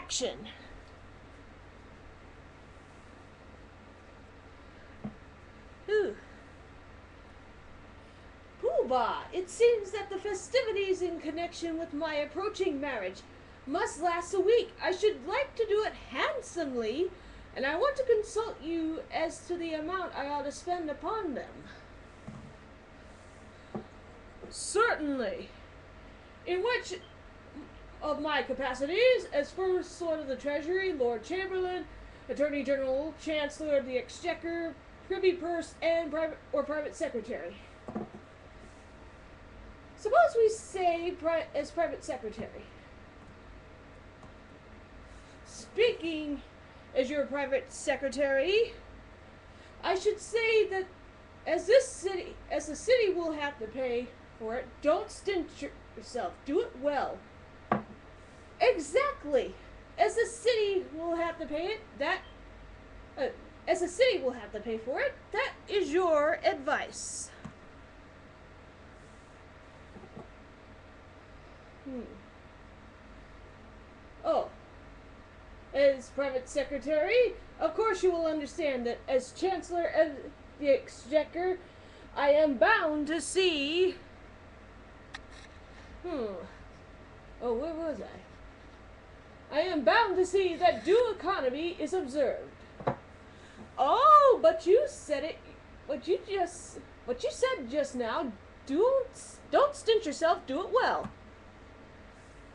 action. Ooh. Pooh-Bah, it seems that the festivities in connection with my approaching marriage must last a week. I should like to do it handsomely, and I want to consult you as to the amount I ought to spend upon them. Certainly. In which of my capacities, as First Lord of the Treasury, Lord Chamberlain, Attorney General, Chancellor of the Exchequer, Privy Purse, and Private Secretary. Suppose we say as Private Secretary. Speaking as your Private Secretary, I should say that as the city will have to pay for it, don't stint yourself. Do it well. Exactly. As the city will have to pay it, as the city will have to pay for it, that is your advice. Oh. As Private Secretary, of course you will understand that as Chancellor of the Exchequer, I am bound to see... Oh, where was I am bound to see that due economy is observed. Oh, but you said it... What you said just now, don't stint yourself, do it well.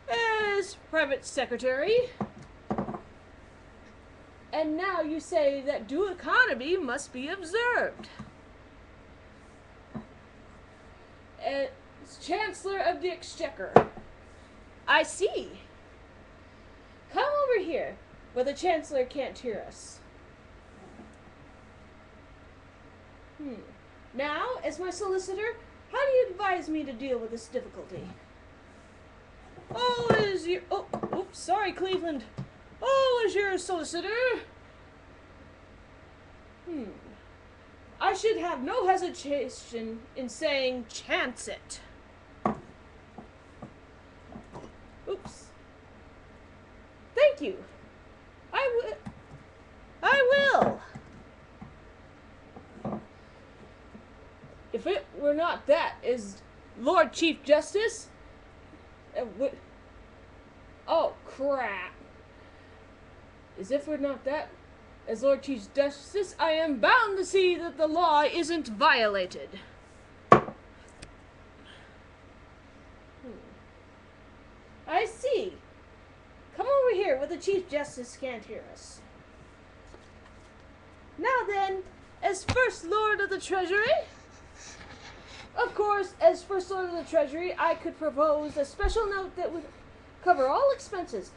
As Private Secretary... And now you say that due economy must be observed. As Chancellor of the Exchequer. I see. Come over here, where the Chancellor can't hear us. Now, as my solicitor, how do you advise me to deal with this difficulty? Oops, sorry, Cleveland. As your solicitor, I should have no hesitation in saying chance it. Oops. Thank you. I will. If it were not that, as Lord Chief Justice... Oh, crap. As if we're not that, as Lord Chief Justice, I am bound to see that the law isn't violated. I see. Come over here where the Chief Justice can't hear us. Now then, as First Lord of the Treasury, of course, as First Lord of the Treasury, I could propose a special note that would cover all expenses.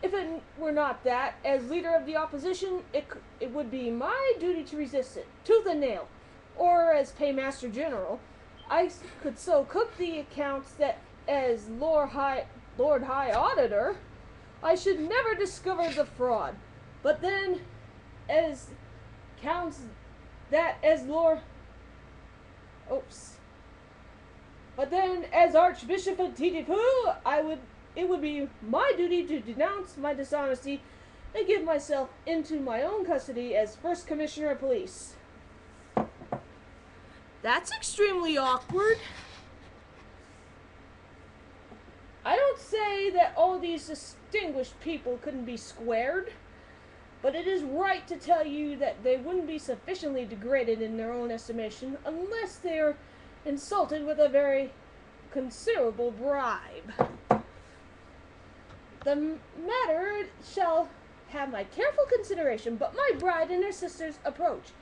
If it were not that, as leader of the opposition, it would be my duty to resist it, tooth and nail. Or as Paymaster General, I could so cook the accounts that, as Lord High Auditor, I should never discover the fraud. But then, as counts that as Lord... Oops. But then, as Archbishop of Titipu, it would be my duty to denounce my dishonesty and give myself into my own custody as First Commissioner of Police. That's extremely awkward. I don't say that all these distinguished people couldn't be squared, but it is right to tell you that they wouldn't be sufficiently degraded in their own estimation unless they are insulted with a very considerable bribe. The matter shall have my careful consideration, but my bride and her sisters approach.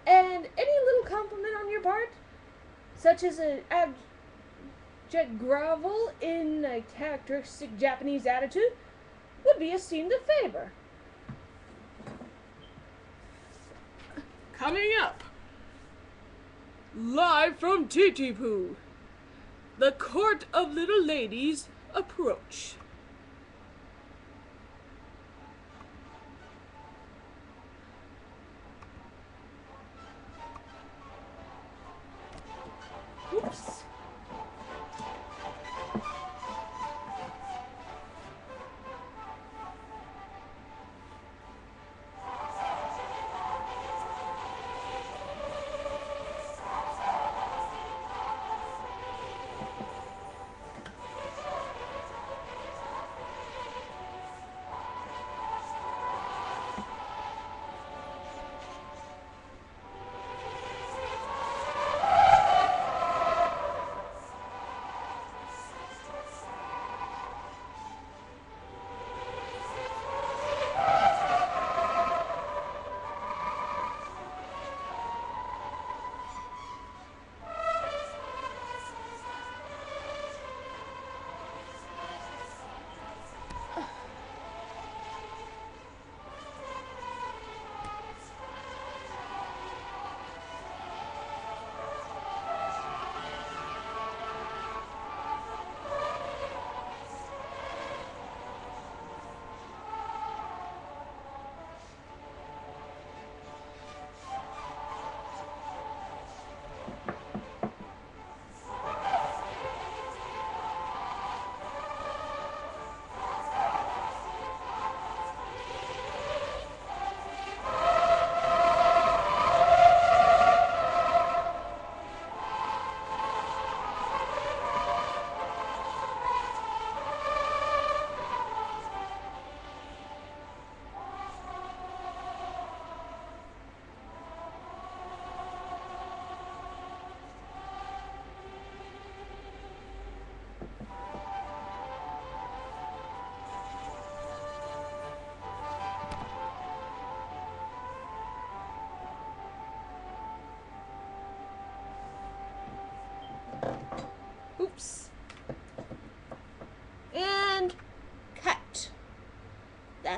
And any little compliment on your part, such as an abject grovel in a characteristic Japanese attitude, would be esteemed a favor. Coming up, live from Titipu, the Court of Little Ladies approach. Oops.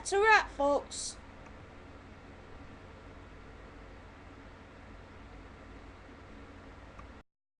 that's a wrap, folks.